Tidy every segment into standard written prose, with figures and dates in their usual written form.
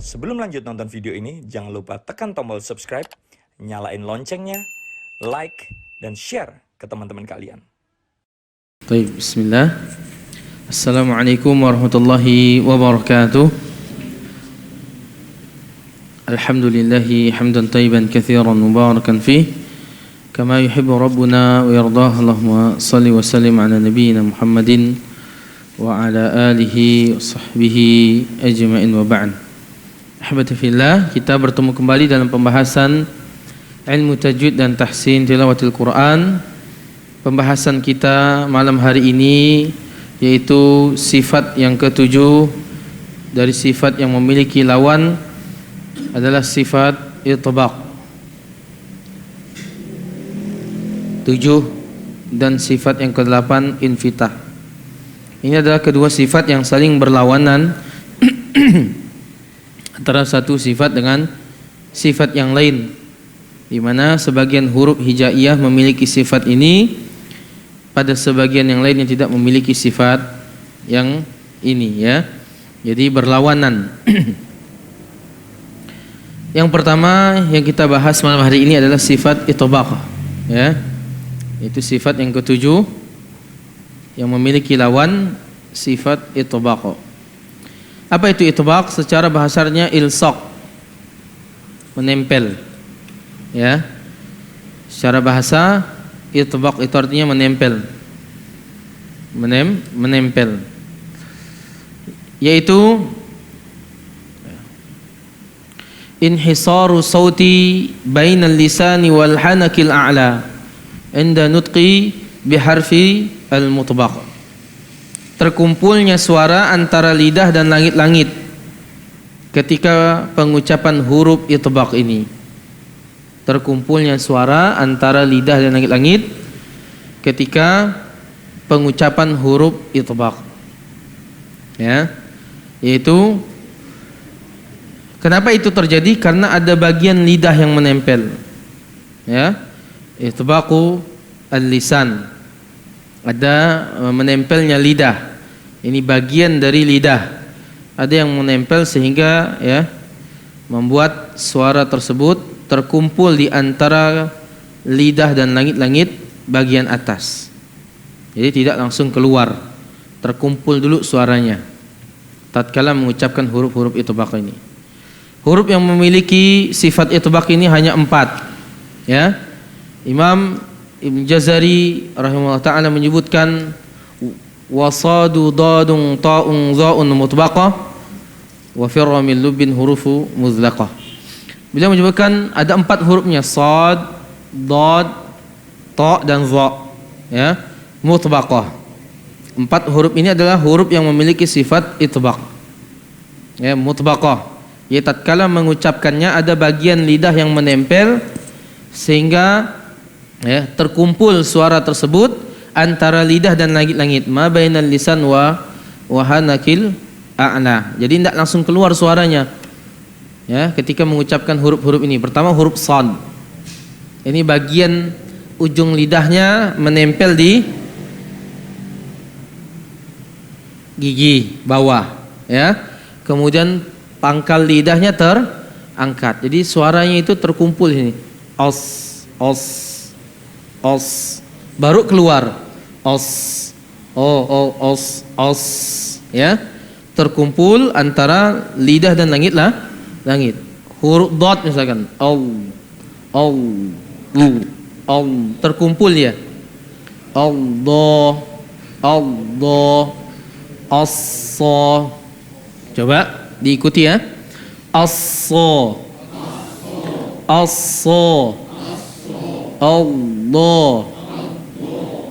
Sebelum lanjut nonton video ini, jangan lupa tekan tombol subscribe, nyalain loncengnya, like, dan share ke teman-teman kalian. Baik, bismillah. Assalamualaikum warahmatullahi wabarakatuh. Alhamdulillahi hamdan tayyiban katsiran mubarakan fih kama yuhibbu rabbuna wa yardah. Allahumma salli wa sallim ala nabiyyina Muhammadin wa ala alihi wa sahbihi ajma'in wa ba'd. Ahbati fillah, kita bertemu kembali dalam pembahasan ilmu tajwid dan tahsin tilawatil Quran. Pembahasan kita malam hari ini yaitu sifat yang ketujuh dari sifat yang memiliki lawan adalah sifat itbaq. 7 dan sifat yang ke-8 infitah. Ini adalah kedua sifat yang saling berlawanan antara satu sifat dengan sifat yang lain, di mana sebagian huruf hijaiyah memiliki sifat ini pada sebagian yang lain yang tidak memiliki sifat yang ini, ya. Jadi berlawanan. Yang pertama yang kita bahas malam hari ini adalah sifat itbaq, ya. Itu sifat yang ketujuh yang memiliki lawan sifat itbaq. Apa itu itbaq? Secara bahasanya ilsaq, menempel, ya. Secara bahasa itbaq itu artinya menempel, menempel, yaitu inhisaru sauti bainal lisani wal hanakil a'la inda nutqi biharfi al-mutbaq. Terkumpulnya suara antara lidah dan langit-langit ketika pengucapan huruf itbaq ini. Terkumpulnya suara antara lidah dan langit-langit ketika pengucapan huruf itbaq, ya. Yaitu kenapa itu terjadi? Karena ada bagian lidah yang menempel, ya. Itbaqu al-lisan, ada menempelnya lidah. Ini bagian dari lidah, ada yang menempel sehingga, ya, membuat suara tersebut terkumpul di antara lidah dan langit-langit bagian atas. Jadi tidak langsung keluar, terkumpul dulu suaranya tatkala mengucapkan huruf-huruf itbaq ini. Huruf yang memiliki sifat itbaq ini hanya 4, ya. Imam Ibn Jazari rahimahullah ta'ala menyebutkan wasadu dadun ta'un za'un mutbaqah wa firra min lubbin hurufu muzlaqah. Beliau menyebutkan ada 4 hurufnya, sad, dad, ta dan za, ya, mutbaqah. 4 huruf ini adalah huruf yang memiliki sifat itbaq, ya, mutbaqah. Ya, tatkala mengucapkannya ada bagian lidah yang menempel sehingga, ya, terkumpul suara tersebut antara lidah dan langit-langit, ma bainal lisan wa hanakil a'la. Jadi tidak langsung keluar suaranya, ya, ketika mengucapkan huruf-huruf ini. Pertama huruf sad. Ini bagian ujung lidahnya menempel di gigi bawah, ya. Kemudian pangkal lidahnya terangkat. Jadi suaranya itu terkumpul ini. Os, os, os, baru keluar. Os, os, ya. Terkumpul antara lidah dan langit. Huruf dot misalkan, terkumpul ya. Allah, as-so. Coba diikuti, ya. As-so, as-so, Allah,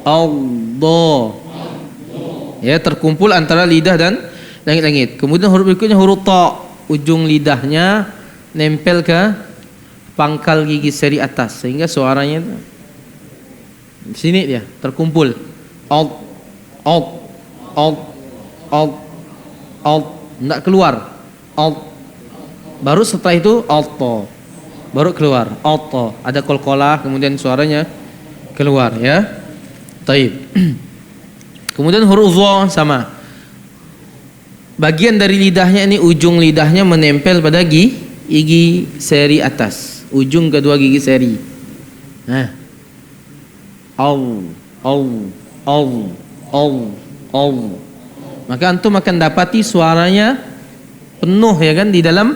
Allah, ya, terkumpul antara lidah dan langit-langit. Kemudian huruf berikutnya huruf ta, ujung lidahnya nempel ke pangkal gigi seri atas sehingga suaranya di sini dia terkumpul. Alt, alt, alt, alt, alt, enggak keluar. Alt, baru setelah itu alto, baru keluar. Alto, ada kolkolah, kemudian suaranya keluar, ya. Taib. Kemudian huruf dha sama. bagian dari lidahnya ini, ujung lidahnya menempel pada gigi seri atas, ujung kedua gigi seri. Nah, au. Maka antum akan dapati suaranya penuh ya kan di dalam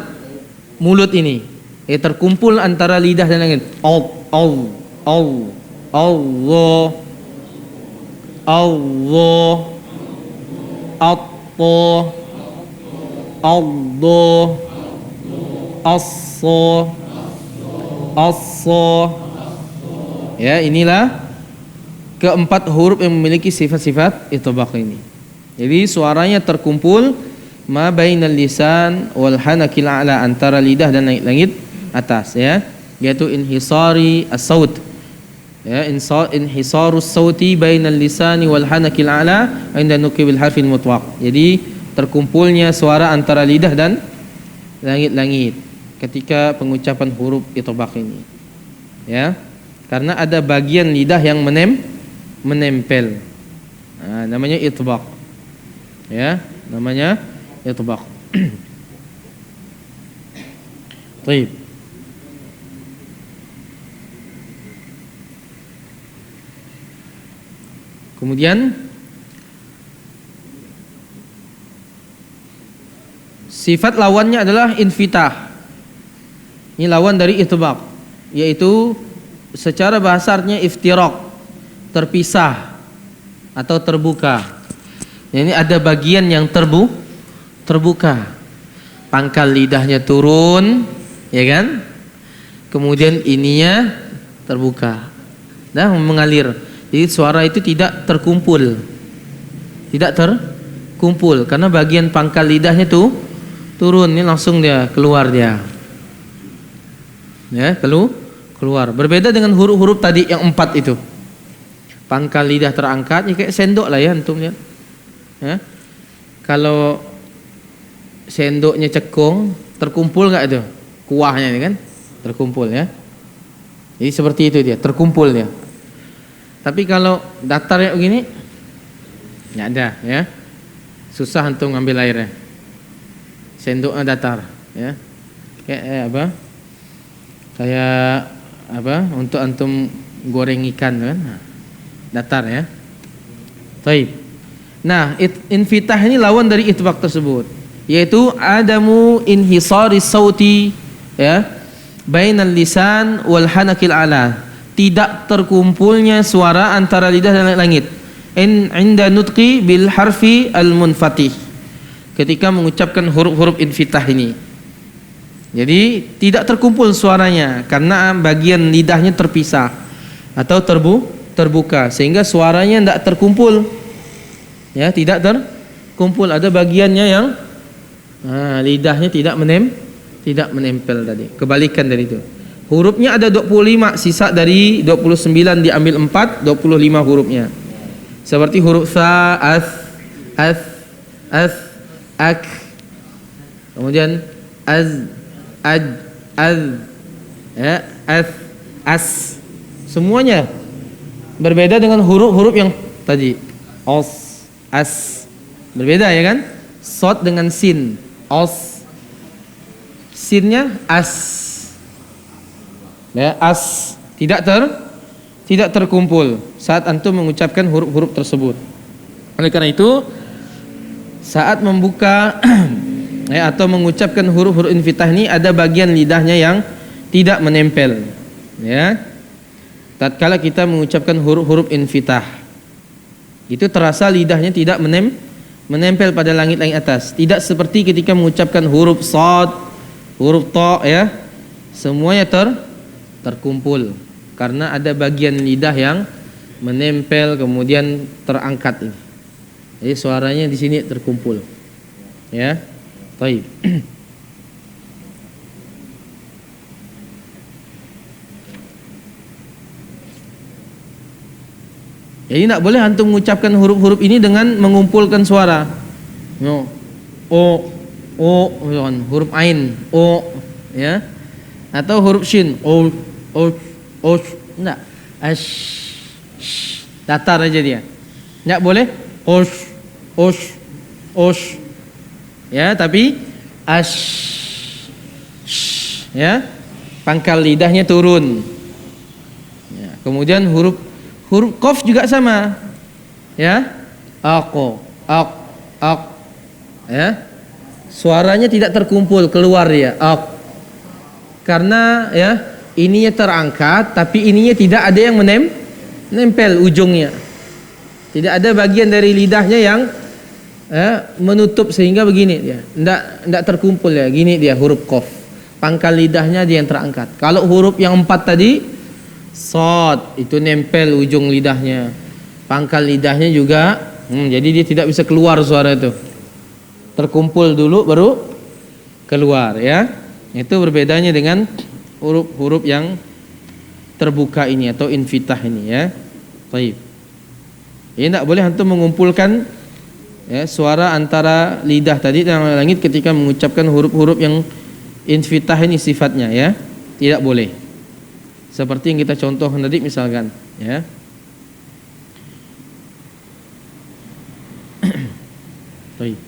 mulut ini. Terkumpul antara lidah dan langit. Allah, Allah, Allah, Assa. Ya, inilah keempat huruf yang memiliki sifat-sifat itbaq ini. Jadi suaranya terkumpul ma bainal lisan wal hanakil a'la, antara lidah dan langit atas ya, yaitu inhisari as-saut. Ya, inhisarus sauti bainal lisani wal hanakil a'la 'inda nutqi bil harfil mutwaq. Jadi terkumpulnya suara antara lidah dan langit-langit ketika pengucapan huruf itbaq ini. Ya. Karena ada bagian lidah yang menempel. Nah, namanya itbaq. Ya, namanya itbaq. Baik. Kemudian sifat lawannya adalah infitah. Ini lawan dari itbaq, yaitu secara bahasa artinya iftiraq, terpisah atau terbuka. Ini ada bagian yang terbuka. Pangkal lidahnya turun, ya kan? Kemudian ininya terbuka. Dan mengalir. Jadi suara itu tidak terkumpul. Tidak terkumpul karena bagian pangkal lidahnya tuh turun, ini langsung dia keluar dia. Ya, keluar. Berbeda dengan huruf-huruf tadi yang 4 itu. Pangkal lidah terangkat, ya kayak sendok lah ya antum ya. Ya. Kalau sendoknya cekung, terkumpul nggak itu kuahnya ini kan? Terkumpul ya. Jadi seperti itu dia, terkumpul dia. Tapi kalau datar ya begini, nggak ada ya. Susah antum ngambil airnya. Sendoknya datar ya. Kayak apa? Kayak apa? Untuk antum goreng ikan kan? Datar ya. Baik. Nah, infitah ini lawan dari itbaq tersebut, yaitu adamu inhisari sauti ya bainal lisan wal hanakil a'la, tidak terkumpulnya suara antara lidah dan langit. Inda nutqi bil harfi al munfatih, ketika mengucapkan huruf-huruf infitah ini. Jadi tidak terkumpul suaranya karena bagian lidahnya terpisah atau terbuka, sehingga suaranya tidak terkumpul. Ya, tidak terkumpul, ada bagiannya yang lidahnya tidak menempel tadi. Kebalikan dari itu. Hurufnya ada 25, sisa dari 29 diambil 4, 25 hurufnya. Seperti huruf sa, as, ak. Kemudian az, ya, as. Semuanya berbeda dengan huruf-huruf yang tadi. As. Berbeda ya kan? Sod dengan sin. Sinnya as. Ya, as tidak terkumpul saat antum mengucapkan huruf-huruf tersebut. Oleh karena itu, saat membuka ya, atau mengucapkan huruf-huruf infitah ini ada bagian lidahnya yang tidak menempel. Ya. Tatkala kita mengucapkan huruf-huruf infitah, itu terasa lidahnya tidak menempel pada langit-langit atas. Tidak seperti ketika mengucapkan huruf shad, huruf ta ya. Semuanya terkumpul karena ada bagian lidah yang menempel kemudian terangkat ini. Jadi suaranya di sini terkumpul. Ya. Baik. Jadi tidak boleh antum mengucapkan huruf-huruf ini dengan mengumpulkan suara. No. Huruf ain, ya. Atau huruf shin, enggak. Datar aja dia. Enggak boleh. ya, tapi ash, ya, pangkal lidahnya turun. Ya, kemudian huruf qaf juga sama, ya, ako, ak, ya, suaranya tidak terkumpul keluar ya, ak, karena ya ininya terangkat, tapi ininya tidak ada yang menempel ujungnya, tidak ada bagian dari lidahnya yang menutup sehingga begini dia, tidak terkumpul ya, gini dia huruf qaf. Pangkal lidahnya dia yang terangkat. Kalau huruf yang 4 tadi, shad, itu nempel ujung lidahnya. Pangkal lidahnya juga, jadi dia tidak bisa keluar suara itu. Terkumpul dulu baru keluar ya. Itu berbedanya dengan huruf-huruf yang terbuka ini atau infitah ini ya. Baik. Ini tidak boleh antum mengumpulkan ya, suara antara lidah tadi dan langit ketika mengucapkan huruf-huruf yang infitah ini sifatnya ya, tidak boleh. Seperti yang kita contoh tadi misalkan ya. Baik.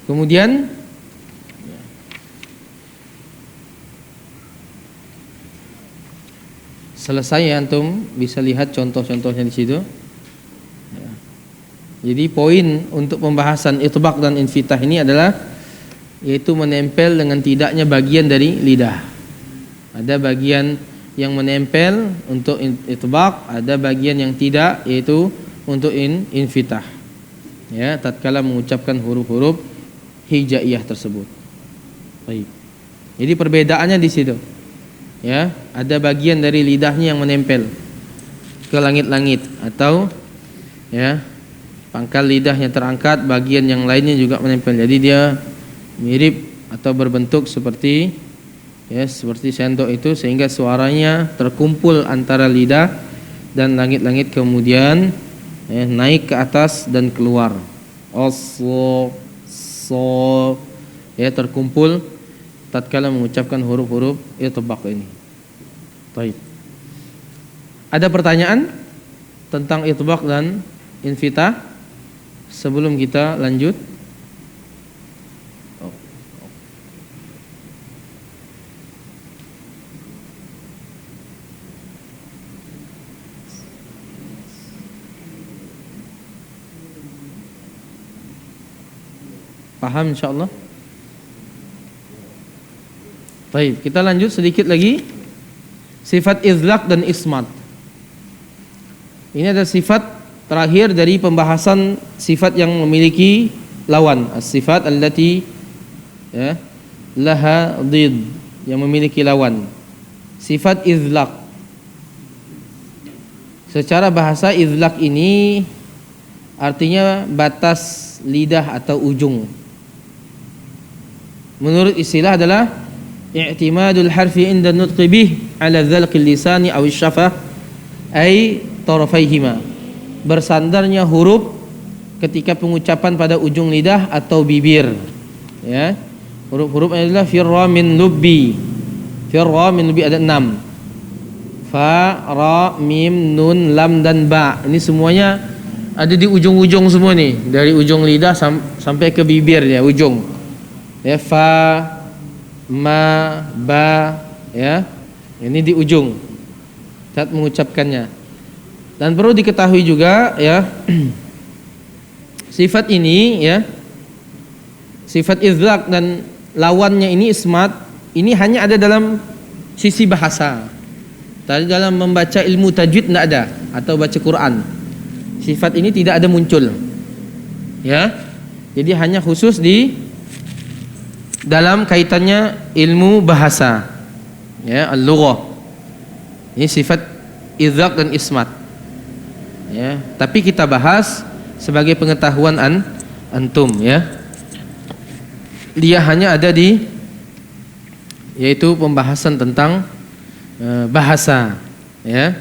Kemudian selesai ya, antum bisa lihat contoh-contohnya di situ. Jadi poin untuk pembahasan itbaq dan infitah ini adalah yaitu menempel dengan tidaknya bagian dari lidah. Ada bagian yang menempel untuk itbaq, ada bagian yang tidak yaitu untuk infitah. Ya, tatkala mengucapkan huruf-huruf hijaiyah tersebut. Baik. Jadi perbedaannya di situ. Ya, ada bagian dari lidahnya yang menempel ke langit-langit atau ya pangkal lidahnya terangkat, bagian yang lainnya juga menempel. Jadi dia mirip atau berbentuk seperti ya seperti sendok itu sehingga suaranya terkumpul antara lidah dan langit-langit kemudian naik ke atas dan keluar. So ya terkumpul tatkala mengucapkan huruf-huruf itbaq ini. Baik. Ada pertanyaan tentang itbaq dan infitah? Sebelum kita lanjut, paham insyaallah? Baik, kita lanjut sedikit lagi. Sifat izlaq dan ismat. Ini ada sifat terakhir dari pembahasan sifat yang memiliki lawan, as-sifat allati ya laha dhid, yang memiliki lawan. Sifat izlaq. Secara bahasa izlaq ini artinya batas lidah atau ujung. Menurut istilah adalah i'timadul harfi inda nutqi bih ala dzalqil lisani aw syafah ay tarafaihima. Bersandarnya huruf ketika pengucapan pada ujung lidah atau bibir ya. Huruf-hurufnya adalah firra min lubbi. Firra min lubbi ada 6. Fa, ra, mim, nun, lam dan ba. Ini semuanya ada di ujung-ujung semua nih, dari ujung lidah sampai ke bibir ya, ujung. Ya, fa, ma, ba ya. Ini di ujung saat mengucapkannya. Dan perlu diketahui juga ya, sifat ini ya, sifat izlaq dan lawannya ini ismat, ini hanya ada dalam sisi bahasa. Tadi dalam membaca ilmu tajwid tidak ada, atau baca Quran. Sifat ini tidak ada muncul. Ya. Jadi hanya khusus di dalam kaitannya ilmu bahasa. Ya, al-lughah. Ini sifat izlaq dan ismat. Ya, tapi kita bahas sebagai pengetahuan antum ya. Dia hanya ada di yaitu pembahasan tentang bahasa ya.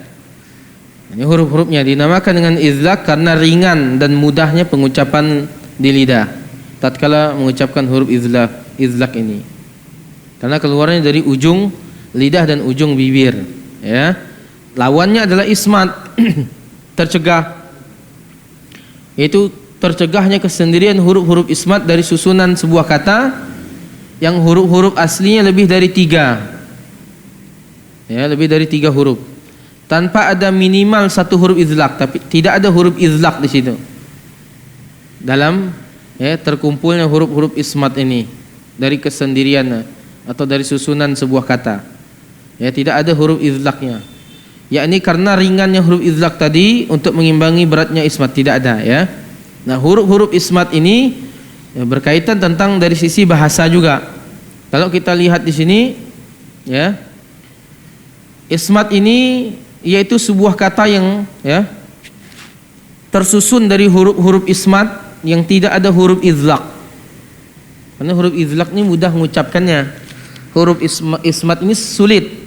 Ini huruf-hurufnya dinamakan dengan izlaq karena ringan dan mudahnya pengucapan di lidah tatkala mengucapkan huruf izlaq ini. Karena keluarnya dari ujung lidah dan ujung bibir ya. Lawannya adalah ismat, tercegah. Yaitu tercegahnya kesendirian huruf-huruf ismat dari susunan sebuah kata yang huruf-huruf aslinya lebih dari 3. Ya, lebih dari 3 huruf. Tanpa ada minimal 1 huruf izlaq, tapi tidak ada huruf izlaq di situ. Dalam terkumpulnya huruf-huruf ismat ini dari kesendirian atau dari susunan sebuah kata. Ya, tidak ada huruf izlaqnya. Yakni karena ringannya huruf izlaq tadi untuk mengimbangi beratnya ismat, tidak ada ya. Nah, huruf-huruf ismat ini berkaitan tentang dari sisi bahasa juga. Kalau kita lihat di sini ya, ismat ini yaitu sebuah kata yang ya tersusun dari huruf-huruf ismat yang tidak ada huruf izlaq. Karena huruf izlaq ini mudah mengucapkannya. Huruf ismat ini sulit.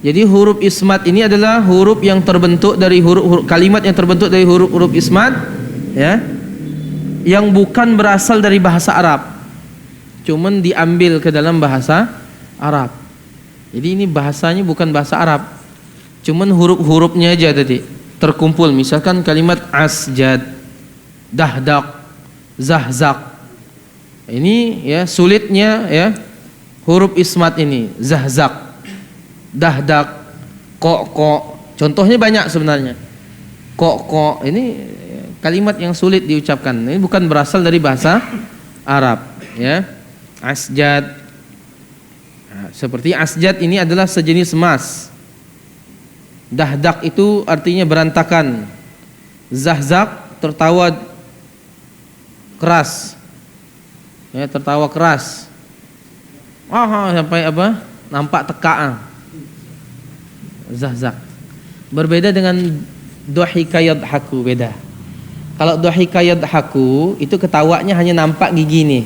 Jadi huruf ismat ini adalah huruf yang terbentuk dari huruf kalimat yang terbentuk dari huruf-huruf ismat ya, yang bukan berasal dari bahasa Arab, cuman diambil ke dalam bahasa Arab. Jadi ini bahasanya bukan bahasa Arab, cuman huruf-hurufnya aja tadi terkumpul. Misalkan kalimat asjad, dahdak, zahzak. Ini ya sulitnya ya huruf ismat ini, zahzak, dahdak, kok. Contohnya banyak sebenarnya. Kok ini kalimat yang sulit diucapkan. Ini bukan berasal dari bahasa Arab ya. Asjad. Nah, seperti asjad ini adalah sejenis emas. Dahdak itu artinya berantakan. Zahzak tertawa keras. Ya, tertawa keras. Sampai apa? Nampak teka. Zahzak. Berbeda dengan dhahika yadhaku, beda. Kalau dhahika yadhaku itu ketawanya hanya nampak gigi nih.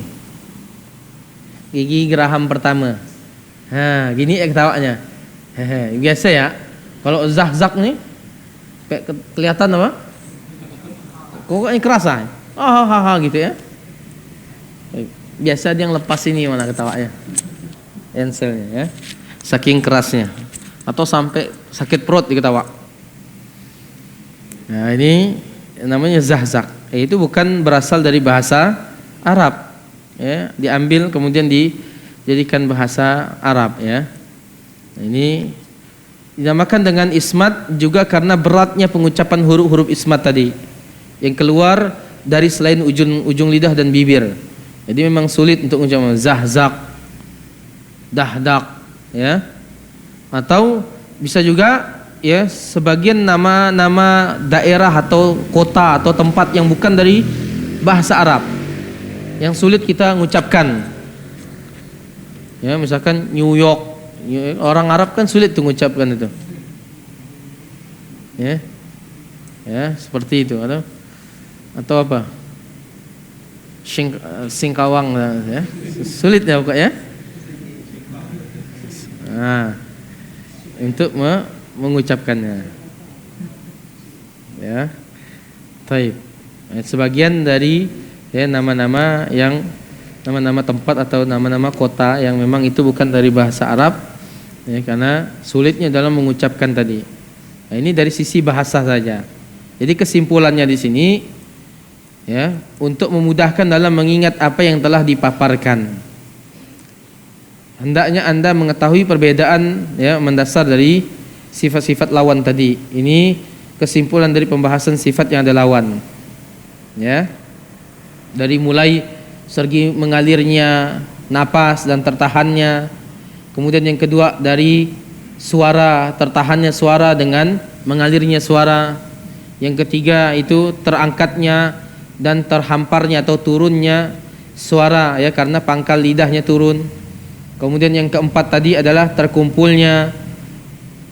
Gigi geraham pertama. Gini ya ketawanya. Biasa ya. Kalau zahzak nih kelihatan apa? Kokoknya kerasa. Gitu ya. Biasa dia yang lepas ini malah ketawanya. Enselnya ya. Saking kerasnya. Atau sampai sakit perut diketawa. Nah, ini namanya zahzak. Itu bukan berasal dari bahasa Arab. Ya, diambil kemudian dijadikan bahasa Arab ya. Nah, ini dinamakan dengan ismat juga karena beratnya pengucapan huruf-huruf ismat tadi yang keluar dari selain ujung lidah dan bibir. Jadi memang sulit untuk mengucapkan zahzak, dahdak ya. Atau bisa juga ya sebagian nama-nama daerah atau kota atau tempat yang bukan dari bahasa Arab yang sulit kita mengucapkan. Ya, misalkan New York, orang Arab kan sulit tuh mengucapkan itu. Ya. Ya, seperti itu atau apa? Singkawang ya. Sulit ya pokoknya. Nah, untuk mengucapkannya. Ya. Baik. Sebagian dari ya nama-nama tempat atau nama-nama kota yang memang itu bukan dari bahasa Arab ya, karena sulitnya dalam mengucapkan tadi. Nah, ini dari sisi bahasa saja. Jadi kesimpulannya di sini ya, untuk memudahkan dalam mengingat apa yang telah dipaparkan, hendaknya Anda mengetahui perbedaan ya mendasar dari sifat-sifat lawan tadi. Ini kesimpulan dari pembahasan sifat yang ada lawan. Ya. Dari mulai segi mengalirnya napas dan tertahannya. Kemudian yang kedua dari suara, tertahannya suara dengan mengalirnya suara. Yang ketiga itu terangkatnya dan terhamparnya atau turunnya suara ya karena pangkal lidahnya turun. Kemudian yang keempat tadi adalah terkumpulnya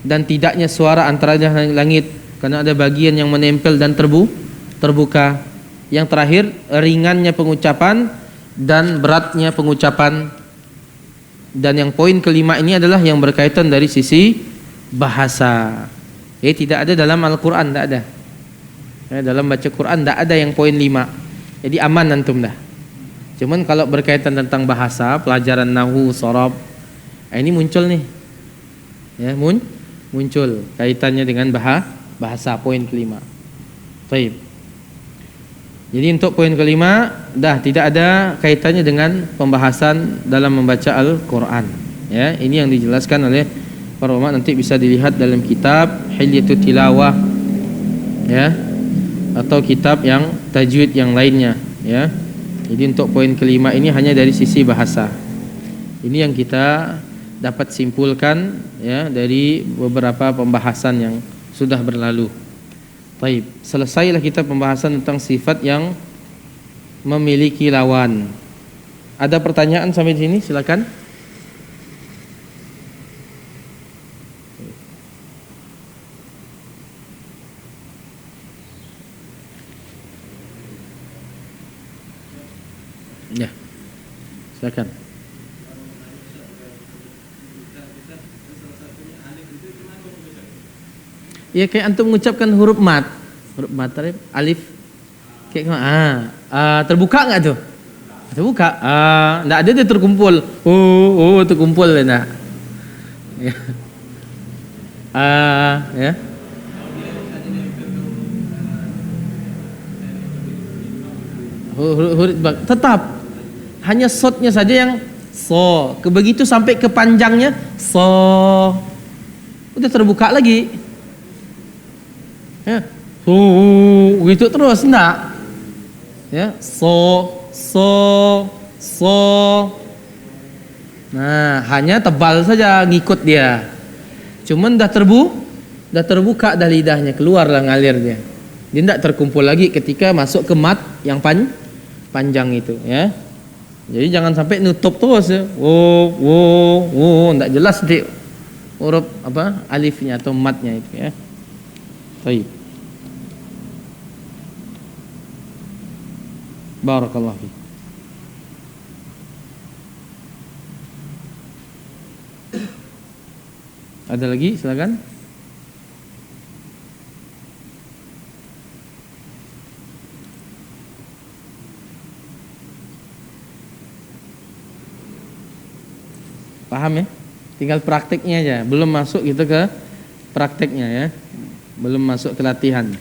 dan tidaknya suara antara langit karena ada bagian yang menempel dan terbuka. Yang terakhir ringannya pengucapan dan beratnya pengucapan. Dan yang poin kelima ini adalah yang berkaitan dari sisi bahasa. Tidak ada dalam Al-Quran, tidak ada. Dalam baca Quran tidak ada yang poin 5. Jadi aman antum dah. Cuman kalau berkaitan tentang bahasa, pelajaran nahwu, sharaf, ini muncul nih. Ya, muncul kaitannya dengan bahasa poin kelima. Baik. Jadi untuk poin kelima dah tidak ada kaitannya dengan pembahasan dalam membaca Al-Qur'an. Ya, ini yang dijelaskan oleh para ulama, nanti bisa dilihat dalam kitab Hilyatut Tilawah ya, atau kitab yang tajwid yang lainnya ya. Jadi untuk poin kelima ini hanya dari sisi bahasa. Ini yang kita dapat simpulkan ya dari beberapa pembahasan yang sudah berlalu. Baik, selesailah kita pembahasan tentang sifat yang memiliki lawan. Ada pertanyaan sampai sini? Silakan. Ya, silakan. Ya kayak antum mengucapkan huruf mat alif kayak terbuka nggak tuh? Terbuka. Nggak ada dia terkumpul. Terkumpul enggak. Ya. Ya. Huruf tetap hanya shotnya saja yang so. Begitu sampai ke panjangnya so. Udah terbuka lagi. Ya, gitu terus enggak? Ya, so. Nah, hanya tebal saja ngikut dia. Cuman dah terbuka dah lidahnya, keluarlah ngalir dia. Dia enggak terkumpul lagi ketika masuk ke mat yang panjang itu, ya. Jadi jangan sampai nutup terus ya. Enggak jelas nanti huruf apa alifnya atau matnya itu ya. Baik. Barakallahu fiik. Ada lagi? Silakan. Paham ya? Tinggal prakteknya aja. Belum masuk gitu ke prakteknya ya. Belum masuk ke latihan.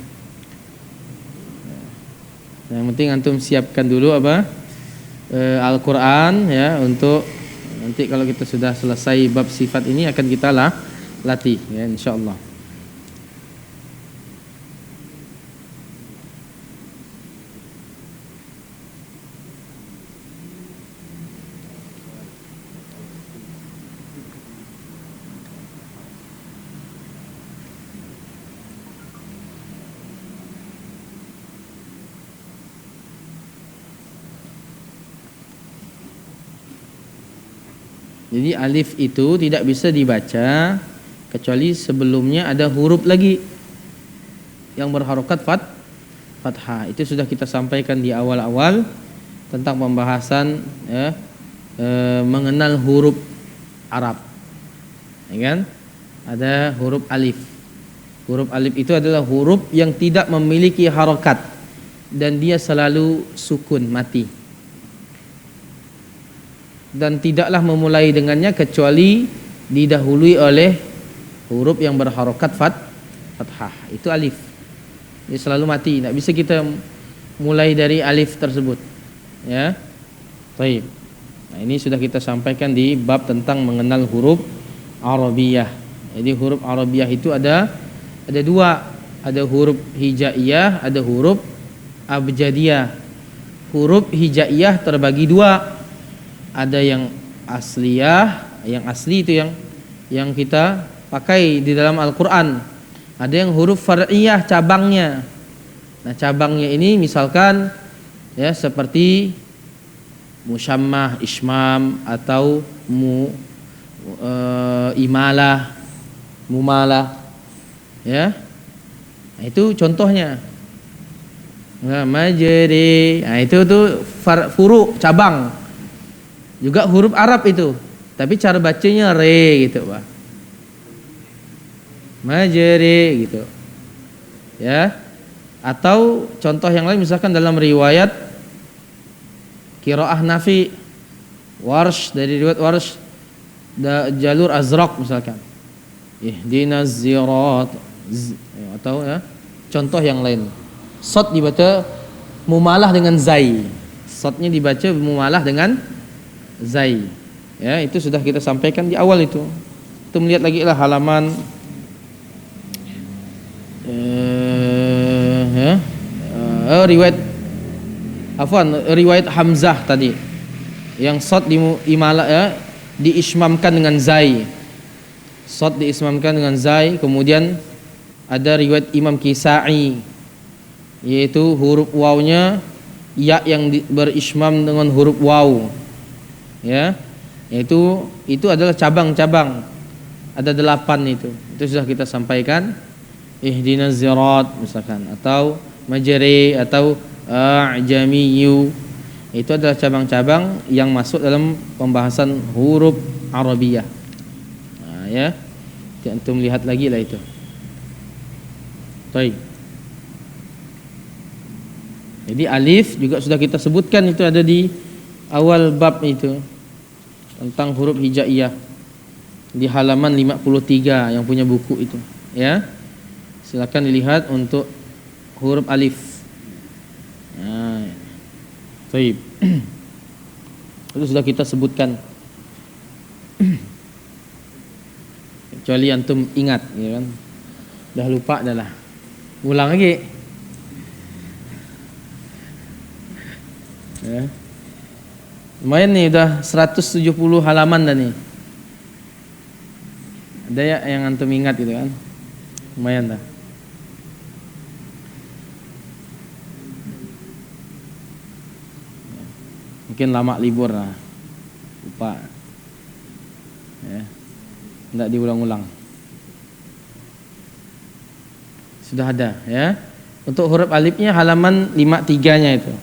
Yang penting antum siapkan dulu Al-Qur'an ya, untuk nanti kalau kita sudah selesai bab sifat ini akan kita latih ya insyaallah. Jadi alif itu tidak bisa dibaca kecuali sebelumnya ada huruf lagi yang berharokat fathah. Itu sudah kita sampaikan di awal-awal tentang pembahasan ya, mengenal huruf Arab. Ya kan? Ada huruf alif. Huruf alif itu adalah huruf yang tidak memiliki harokat dan dia selalu sukun, mati. Dan tidaklah memulai dengannya kecuali didahului oleh huruf yang berharokat fathah. Itu alif. Dia selalu mati. Tidak bisa kita mulai dari alif tersebut. Ya. Baik. Nah, ini sudah kita sampaikan di bab tentang mengenal huruf Arabiyah. Jadi huruf Arabiyah itu ada dua. Ada huruf hijaiyah, ada huruf abjadiyah. Huruf hijaiyah terbagi dua. Ada yang asliyah, yang asli itu yang kita pakai di dalam Al-Qur'an. Ada yang huruf far'iyah, cabangnya. Nah, cabangnya ini misalkan ya seperti musyammah, ismam atau imalah, mumalah. Ya. Nah, itu contohnya. Nah, majri. Nah, itu tuh furu, cabang. Juga huruf Arab itu, tapi cara bacanya re gitu, Pak. Majri gitu. Ya. Atau contoh yang lain misalkan dalam riwayat qiraah Nafi, Warsh, dari riwayat Warsh jalur Azraq misalkan. Ihdinas zirat atau ya contoh yang lain. Sod dibaca mumalah dengan zai. Sodnya dibaca mumalah dengan zai. Ya, itu sudah kita sampaikan di awal itu. Kita melihat lagi lah halaman riwayat Hamzah tadi. Yang sod dimalah ya, diismamkan dengan zai. Sod diismamkan dengan zai. Kemudian ada riwayat Imam Kisai, yaitu huruf wawnya ya yang berismam dengan huruf waw. Ya, itu adalah cabang-cabang. Ada 8 itu. Itu sudah kita sampaikan. Ihdinas zirat misalkan, atau majri, atau a'jamiyyu. Itu adalah cabang-cabang yang masuk dalam pembahasan huruf Arabiyah. Nah, ya. Antum lihat lagi lah itu. Baik. Jadi alif juga sudah kita sebutkan, itu ada di awal bab itu tentang huruf hijaiyah di halaman 53 yang punya buku itu, ya. Silakan dilihat untuk huruf alif. Nah, baik. Itu sudah kita sebutkan. Kecuali antum ingat, ya kan? Dah lupa dah lah. Ulang lagi. Ya. Lumayan nih, udah 170 halaman dah nih. Ada ya yang antum ingat gitu kan? Lumayan dah. Mungkin lama libur lah, lupa. Ya. Tidak diulang-ulang. Sudah ada, ya. Untuk huruf alifnya halaman 53-nya itu.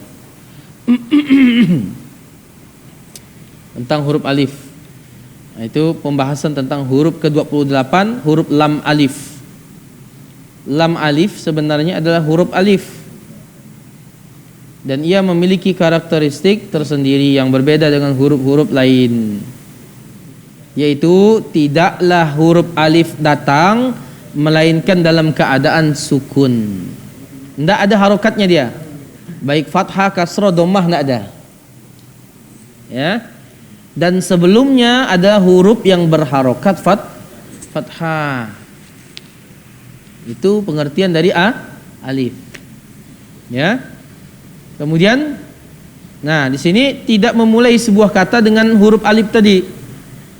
Tentang huruf alif. Nah, itu pembahasan tentang huruf ke-28, huruf lam alif. Lam alif sebenarnya adalah huruf alif. Dan ia memiliki karakteristik tersendiri yang berbeda dengan huruf-huruf lain. Yaitu tidaklah huruf alif datang melainkan dalam keadaan sukun. Tidak ada harokatnya dia. Baik fathah, kasrah, dhammah tidak ada. Ya. Dan sebelumnya ada huruf yang berharokat fathah. Itu pengertian dari alif. Ya. Kemudian, nah di sini tidak memulai sebuah kata dengan huruf alif tadi,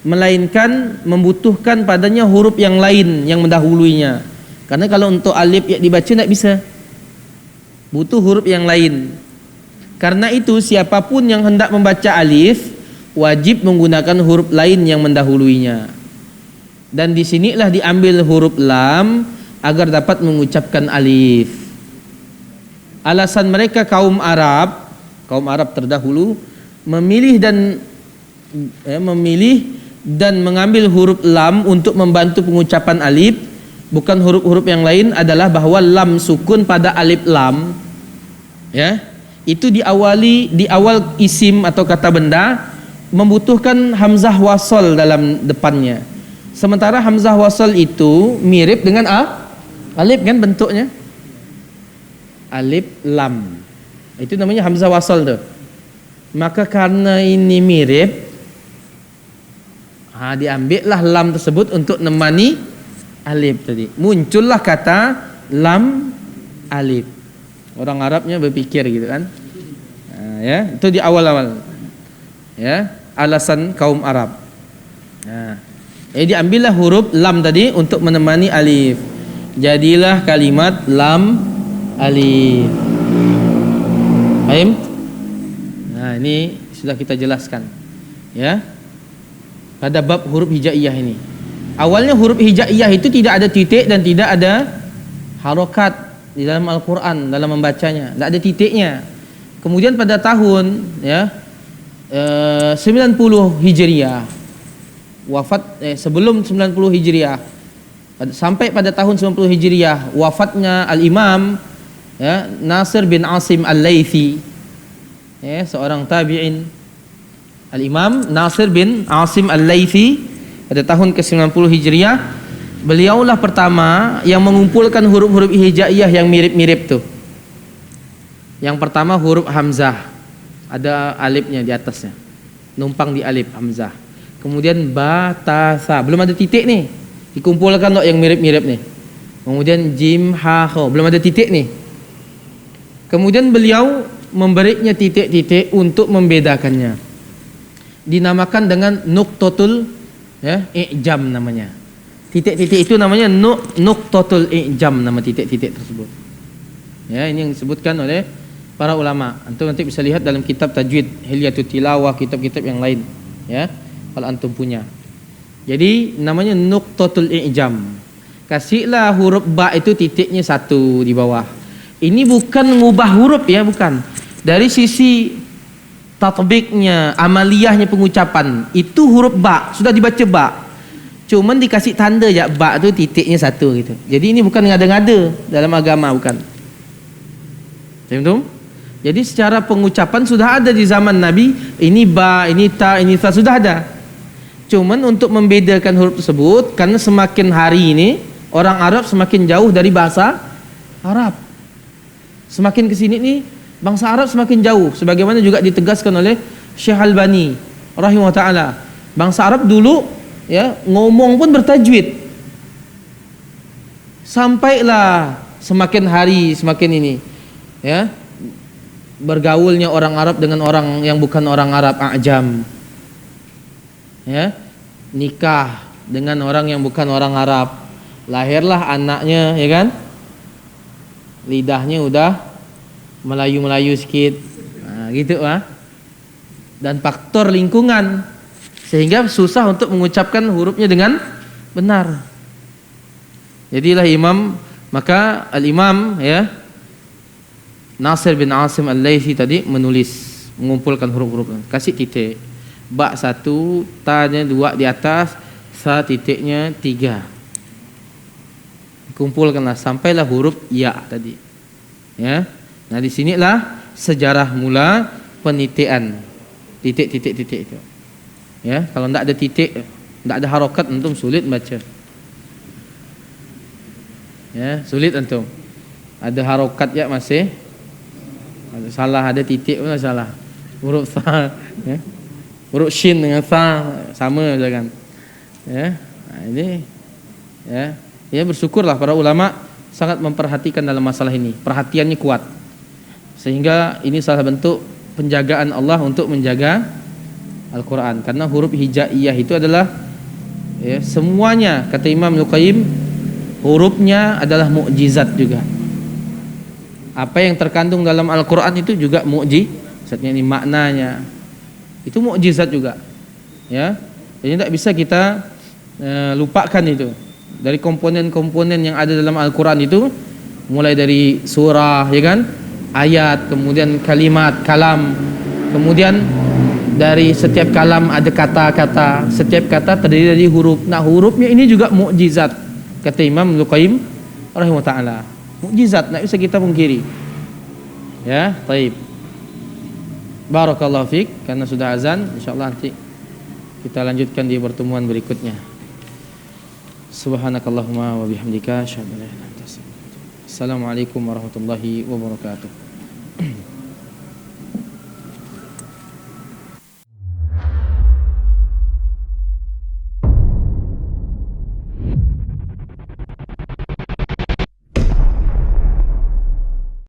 melainkan membutuhkan padanya huruf yang lain yang mendahuluinya. Karena kalau untuk alif ya dibaca tidak bisa, butuh huruf yang lain. Karena itu siapapun yang hendak membaca alif wajib menggunakan huruf lain yang mendahuluinya. Dan disinilah diambil huruf lam agar dapat mengucapkan alif. Alasan mereka kaum Arab terdahulu memilih dan mengambil huruf lam untuk membantu pengucapan alif, bukan huruf-huruf yang lain, adalah bahwa lam sukun pada alif lam, ya, itu di awal isim atau kata benda membutuhkan hamzah wasal dalam depannya. Sementara hamzah wasal itu mirip dengan alif kan bentuknya. Alif lam. Itu namanya hamzah wasal tuh. Maka karena ini mirip, diambillah lam tersebut untuk nemani alif tadi. Muncullah kata lam alif. Orang Arabnya berpikir gitu kan. Ya, itu di awal-awal. Ya, alasan kaum Arab. Nah, diambillah huruf lam tadi untuk menemani alif. Jadilah kalimat lam alif. Paham? Nah, ini sudah kita jelaskan. Ya. Pada bab huruf hijaiyah ini. Awalnya huruf hijaiyah itu tidak ada titik dan tidak ada harokat di dalam Al-Qur'an dalam membacanya. Tidak ada titiknya. Kemudian pada tahun 90 Hijriah sebelum 90 Hijriah sampai pada tahun 90 Hijriah wafatnya Al-Imam Nasir bin Asim Al-Laythi, seorang tabi'in. Al-Imam Nasir bin Asim Al-Laythi pada tahun ke-90 Hijriah Beliaulah pertama yang mengumpulkan huruf-huruf hijaiyah yang mirip-mirip tuh. Yang pertama huruf hamzah, ada alifnya di atasnya, numpang di alif hamzah. Kemudian ba, ta, sa, belum ada titik nih, dikumpulkan loh yang mirip-mirip nih. Kemudian jim, ha, kho, belum ada titik nih. Kemudian beliau memberinya titik-titik untuk membedakannya. Dinamakan dengan nuqtatul ya, i'jam namanya. Titik-titik itu namanya nuqtatul i'jam, nama titik-titik tersebut. Ya, ini yang disebutkan oleh para ulama. Antum nanti bisa lihat dalam kitab tajwid, Hilyatul Tilawah, kitab-kitab yang lain, ya. Kalau antum punya. Jadi namanya nuqtatul i'jam. Kasihlah huruf ba itu titiknya satu di bawah. Ini bukan mengubah huruf ya, bukan. Dari sisi tatbiknya, amaliyahnya pengucapan, itu huruf ba sudah dibaca ba. Cuman dikasih tanda ya ba itu titiknya satu gitu. Jadi ini bukan ngada-ngada dalam agama, bukan. Faham? Jadi secara pengucapan sudah ada di zaman Nabi, ini ba, ini ta sudah ada. Cuman untuk membedakan huruf tersebut, karena semakin hari ini orang Arab semakin jauh dari bahasa Arab. Semakin kesini nih bangsa Arab semakin jauh, sebagaimana juga ditegaskan oleh Syekh Albani rahimahullah taala. Bangsa Arab dulu ya ngomong pun bertajwid. Sampailah semakin hari semakin ini ya bergaulnya orang Arab dengan orang yang bukan orang Arab, ajam. Ya, nikah dengan orang yang bukan orang Arab. Lahirlah anaknya, ya kan? Lidahnya udah Melayu-Melayu sedikit. Nah, gitu ah. Dan faktor lingkungan sehingga susah untuk mengucapkan hurufnya dengan benar. Jadilah maka al-Imam ya Nasir bin Asim Al-Laitsi tadi mengumpulkan huruf-huruf, kasih titik. Ba satu, ta-nya dua di atas, sa titiknya tiga. Kumpulkanlah sampailah huruf ya tadi. Ya. Nah, di sinilah sejarah mula penitian. Titik itu. Ya, kalau tidak ada titik, tidak ada harokat, antum sulit baca. Ya, sulit antum. Ada harokat ya masih. Ada salah, ada titik pun salah. Huruf sa, ya. Huruf shin dengan sa sama misalkan. Ya. Nah, ini ya. Ya bersyukurlah para ulama sangat memperhatikan dalam masalah ini. Perhatiannya kuat. Sehingga ini salah bentuk penjagaan Allah untuk menjaga Al-Qur'an, karena huruf hijaiyah itu adalah ya, semuanya kata Imam Al-Qayyim hurufnya adalah mukjizat juga. Apa yang terkandung dalam Al-Qur'an itu juga mukjizatnya, ini maknanya. Itu mukjizat juga. Ya. Jadi tidak bisa kita lupakan itu. Dari komponen-komponen yang ada dalam Al-Quran itu, mulai dari surah, ya kan, ayat, kemudian kalimat, kalam, kemudian dari setiap kalam ada kata-kata, setiap kata terdiri dari huruf. Nah, hurufnya ini juga mukjizat, kata Imam Al-Qayyim rahimahullah taala. Mukjizat, tidak bisa kita pungkiri. Ya, taib. Barakallahu fiik, karena sudah azan, insyaallah nanti kita lanjutkan di pertemuan berikutnya. Subhanakallahumma wa bihamdika asyhadu an la ilaha illa anta astaghfiruka wa atubu ilaik. Assalamualaikum warahmatullahi wabarakatuh.